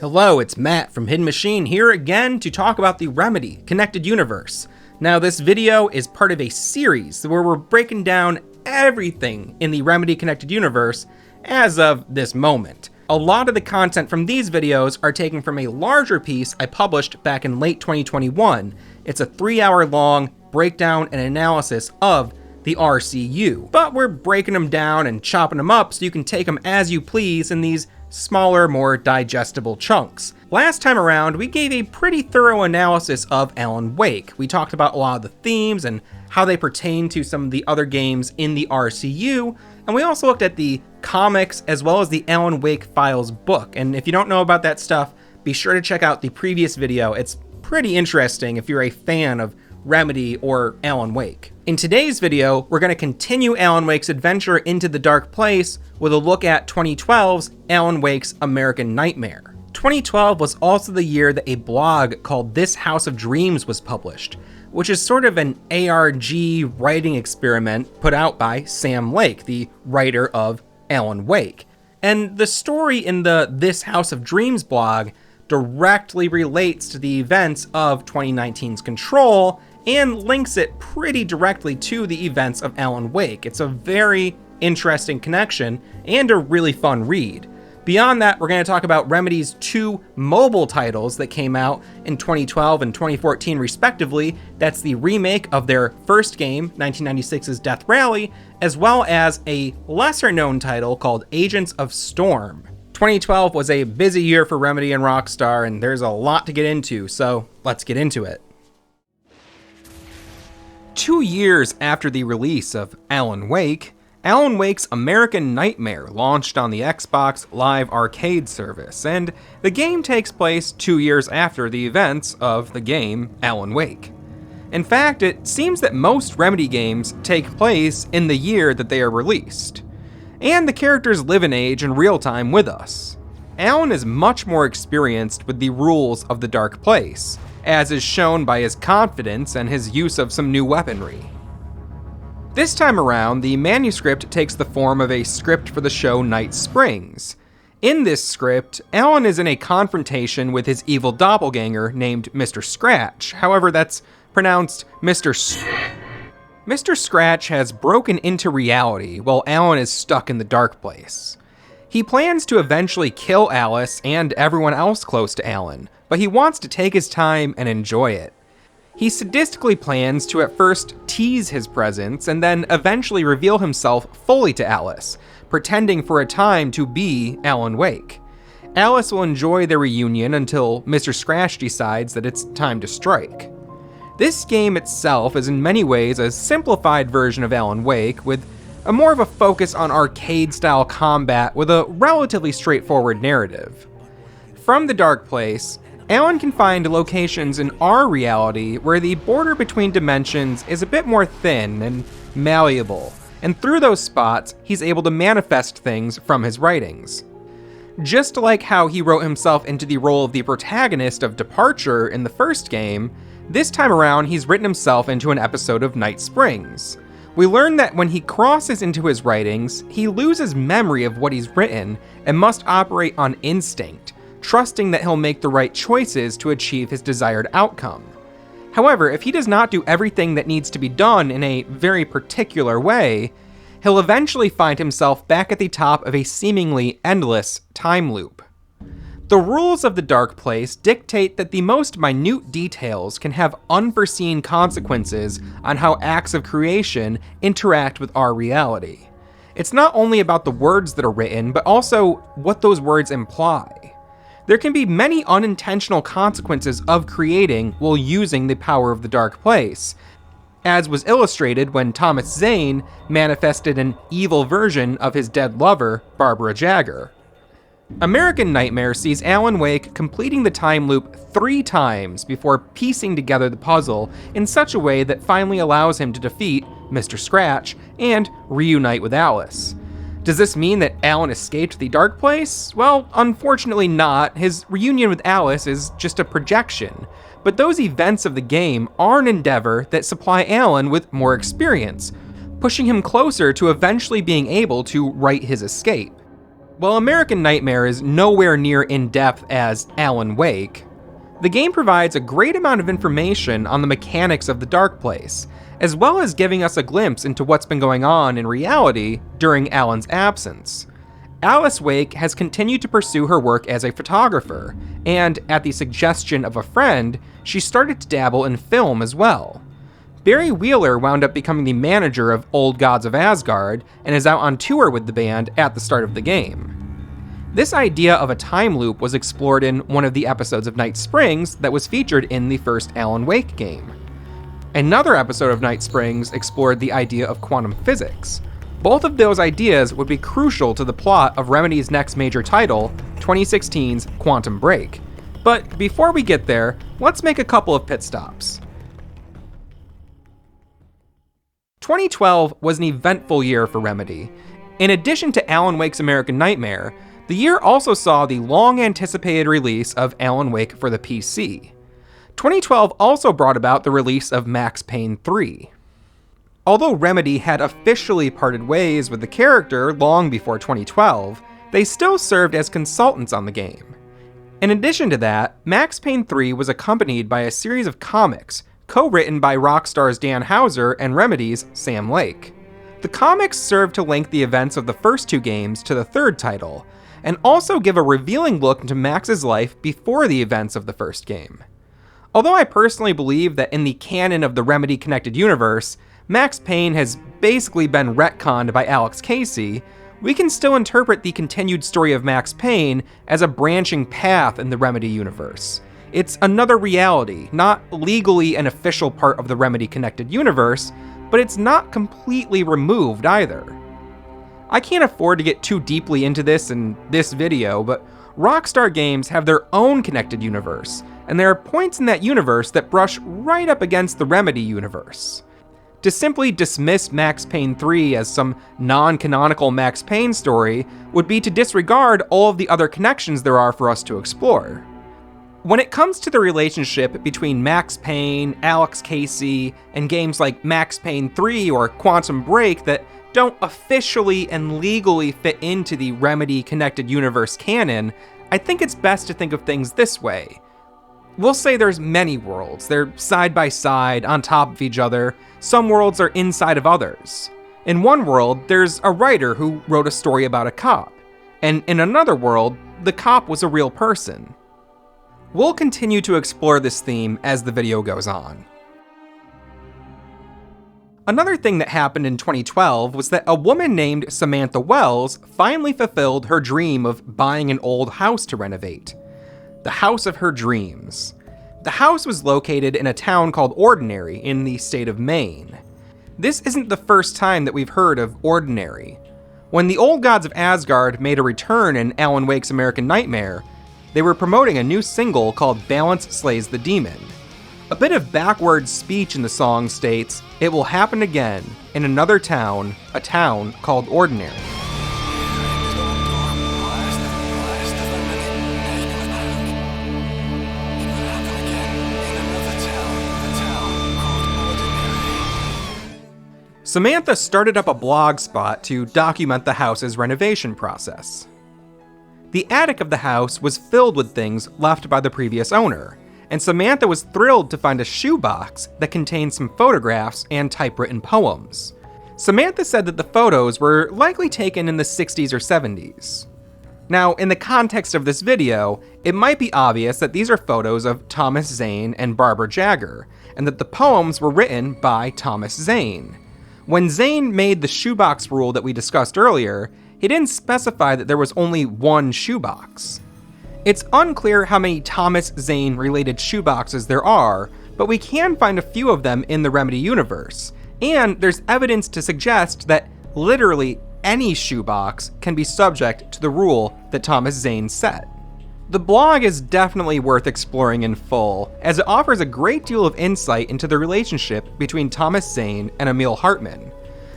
Hello, it's Matt from Hidden Machine here again to talk about the Remedy Connected Universe. Now, this video is part of a series where we're breaking down everything in the Remedy Connected Universe as of this moment. A lot of the content from these videos are taken from a larger piece I published back in late 2021. It's a 3-hour long breakdown and analysis of the RCU, but we're breaking them down and chopping them up so you can take them as you please in these smaller, more digestible chunks. Last time around, we gave a pretty thorough analysis of Alan Wake. We talked about a lot of the themes and how they pertain to some of the other games in the RCU, and we also looked at the comics as well as the Alan Wake Files book. And if you don't know about that stuff, be sure to check out the previous video. It's pretty interesting if you're a fan of Remedy or Alan Wake. In today's video, we're going to continue Alan Wake's adventure into the Dark Place with a look at 2012's Alan Wake's American Nightmare. 2012 was also the year that a blog called This House of Dreams was published, which is sort of an ARG writing experiment put out by Sam Lake, the writer of Alan Wake. And the story in the This House of Dreams blog directly relates to the events of 2019's Control and links it pretty directly to the events of Alan Wake. It's a very interesting connection and a really fun read. Beyond that, we're going to talk about Remedy's 2 mobile titles that came out in 2012 and 2014 respectively. That's the remake of their first game, 1996's Death Rally, as well as a lesser known title called Agents of Storm. 2012 was a busy year for Remedy and Rockstar, and there's a lot to get into, so let's get into it. 2 years after the release of Alan Wake, Alan Wake's American Nightmare launched on the Xbox Live Arcade service, and the game takes place 2 years after the events of the game Alan Wake. In fact, it seems that most Remedy games take place in the year that they are released, and the characters live and age in real time with us. Alan is much more experienced with the rules of the Dark Place, as is shown by his confidence and his use of some new weaponry. This time around, the manuscript takes the form of a script for the show Night Springs. In this script, Alan is in a confrontation with his evil doppelganger named Mr. Scratch. However, that's pronounced Mr. Scratch has broken into reality while Alan is stuck in the Dark Place. He plans to eventually kill Alice and everyone else close to Alan, but he wants to take his time and enjoy it. He sadistically plans to at first tease his presence and then eventually reveal himself fully to Alice, pretending for a time to be Alan Wake. Alice will enjoy their reunion until Mr. Scratch decides that it's time to strike. This game itself is in many ways a simplified version of Alan Wake, with a more of a focus on arcade-style combat with a relatively straightforward narrative. From the Dark Place, Alan can find locations in our reality where the border between dimensions is a bit more thin and malleable, and through those spots, he's able to manifest things from his writings. Just like how he wrote himself into the role of the protagonist of Departure in the first game, this time around he's written himself into an episode of Night Springs. We learn that when he crosses into his writings, he loses memory of what he's written and must operate on instinct, trusting that he'll make the right choices to achieve his desired outcome. However, if he does not do everything that needs to be done in a very particular way, he'll eventually find himself back at the top of a seemingly endless time loop. The rules of the Dark Place dictate that the most minute details can have unforeseen consequences on how acts of creation interact with our reality. It's not only about the words that are written, but also what those words imply. There can be many unintentional consequences of creating while using the power of the Dark Place, as was illustrated when Thomas Zane manifested an evil version of his dead lover, Barbara Jagger. American Nightmare sees Alan Wake completing the time loop 3 times before piecing together the puzzle in such a way that finally allows him to defeat Mr. Scratch and reunite with Alice. Does this mean that Alan escaped the Dark Place? Well, unfortunately not. His reunion with Alice is just a projection, but those events of the game are an endeavor that supply Alan with more experience, pushing him closer to eventually being able to write his escape. While American Nightmare is nowhere near in-depth as Alan Wake, the game provides a great amount of information on the mechanics of the Dark Place, as well as giving us a glimpse into what's been going on in reality during Alan's absence. Alice Wake has continued to pursue her work as a photographer, and at the suggestion of a friend, she started to dabble in film as well. Barry Wheeler wound up becoming the manager of Old Gods of Asgard and is out on tour with the band at the start of the game. This idea of a time loop was explored in one of the episodes of Night Springs that was featured in the first Alan Wake game. Another episode of Night Springs explored the idea of quantum physics. Both of those ideas would be crucial to the plot of Remedy's next major title, 2016's Quantum Break. But before we get there, let's make a couple of pit stops. 2012 was an eventful year for Remedy. In addition to Alan Wake's American Nightmare, the year also saw the long-anticipated release of Alan Wake for the PC. 2012 also brought about the release of Max Payne 3. Although Remedy had officially parted ways with the character long before 2012, they still served as consultants on the game. In addition to that, Max Payne 3 was accompanied by a series of comics, co-written by Rockstar's Dan Houser and Remedy's Sam Lake. The comics served to link the events of the first two games to the third title, and also give a revealing look into Max's life before the events of the first game. Although I personally believe that in the canon of the Remedy connected universe, Max Payne has basically been retconned by Alex Casey, we can still interpret the continued story of Max Payne as a branching path in the Remedy universe. It's another reality, not legally an official part of the Remedy connected universe, but it's not completely removed either. I can't afford to get too deeply into this in this video, but Rockstar games have their own connected universe, and there are points in that universe that brush right up against the Remedy universe. To simply dismiss Max Payne 3 as some non-canonical Max Payne story would be to disregard all of the other connections there are for us to explore. When it comes to the relationship between Max Payne, Alex Casey, and games like Max Payne 3 or Quantum Break that don't officially and legally fit into the Remedy connected universe canon, I think it's best to think of things this way. We'll say there's many worlds. They're side by side, on top of each other. Some worlds are inside of others. In one world, there's a writer who wrote a story about a cop. And in another world, the cop was a real person. We'll continue to explore this theme as the video goes on. Another thing that happened in 2012 was that a woman named Samantha Wells finally fulfilled her dream of buying an old house to renovate. The house of her dreams. The house was located in a town called Ordinary in the state of Maine. This isn't the first time that we've heard of Ordinary. When the Old Gods of Asgard made a return in Alan Wake's American Nightmare, they were promoting a new single called Balance Slays the Demon. A bit of backwards speech in the song states, "It will happen again, in another town, a town called Ordinary." Samantha started up a blog spot to document the house's renovation process. The attic of the house was filled with things left by the previous owner, and Samantha was thrilled to find a shoebox that contained some photographs and typewritten poems. Samantha said that the photos were likely taken in the 60s or 70s. Now, in the context of this video, it might be obvious that these are photos of Thomas Zane and Barbara Jagger, and that the poems were written by Thomas Zane. When Zane made the shoebox rule that we discussed earlier, he didn't specify that there was only one shoebox. It's unclear how many Thomas Zane related shoeboxes there are, but we can find a few of them in the Remedy universe, and there's evidence to suggest that literally any shoebox can be subject to the rule that Thomas Zane set. The blog is definitely worth exploring in full, as it offers a great deal of insight into the relationship between Thomas Zane and Emil Hartman.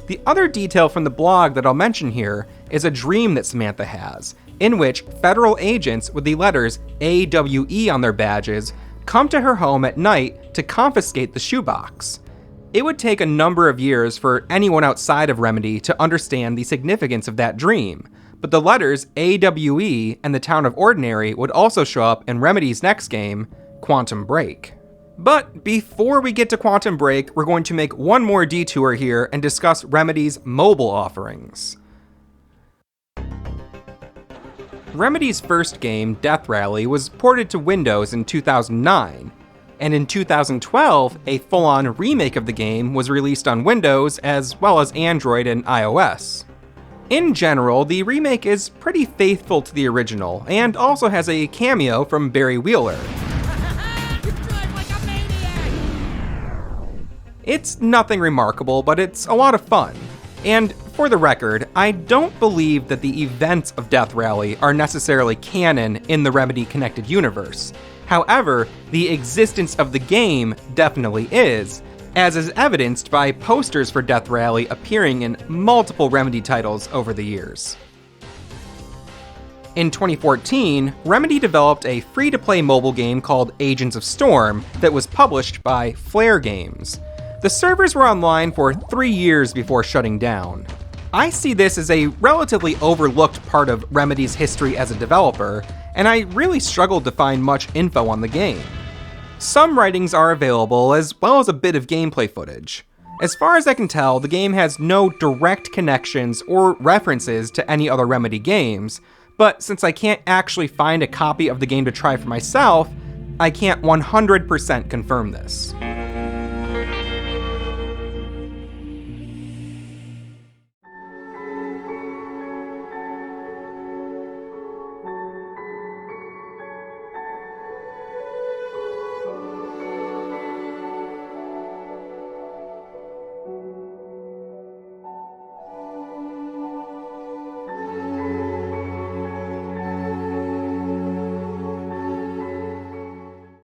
The other detail from the blog that I'll mention here is a dream that Samantha has, in which federal agents with the letters AWE on their badges come to her home at night to confiscate the shoebox. It would take a number of years for anyone outside of Remedy to understand the significance of that dream, but the letters AWE and the town of Ordinary would also show up in Remedy's next game, Quantum Break. But before we get to Quantum Break, we're going to make one more detour here and discuss Remedy's mobile offerings. Remedy's first game, Death Rally, was ported to Windows in 2009, and in 2012, a full-on remake of the game was released on Windows as well as Android and iOS. In general, the remake is pretty faithful to the original, and also has a cameo from Barry Wheeler. You drive like a maniac! It's nothing remarkable, but it's a lot of fun. And for the record, I don't believe that the events of Death Rally are necessarily canon in the Remedy connected universe. However, the existence of the game definitely is, as is evidenced by posters for Death Rally appearing in multiple Remedy titles over the years. In 2014, Remedy developed a free-to-play mobile game called Agents of Storm that was published by Flare Games. The servers were online for 3 years before shutting down. I see this as a relatively overlooked part of Remedy's history as a developer, and I really struggled to find much info on the game. Some writings are available, as well as a bit of gameplay footage. As far as I can tell, the game has no direct connections or references to any other Remedy games, but since I can't actually find a copy of the game to try for myself, I can't 100% confirm this.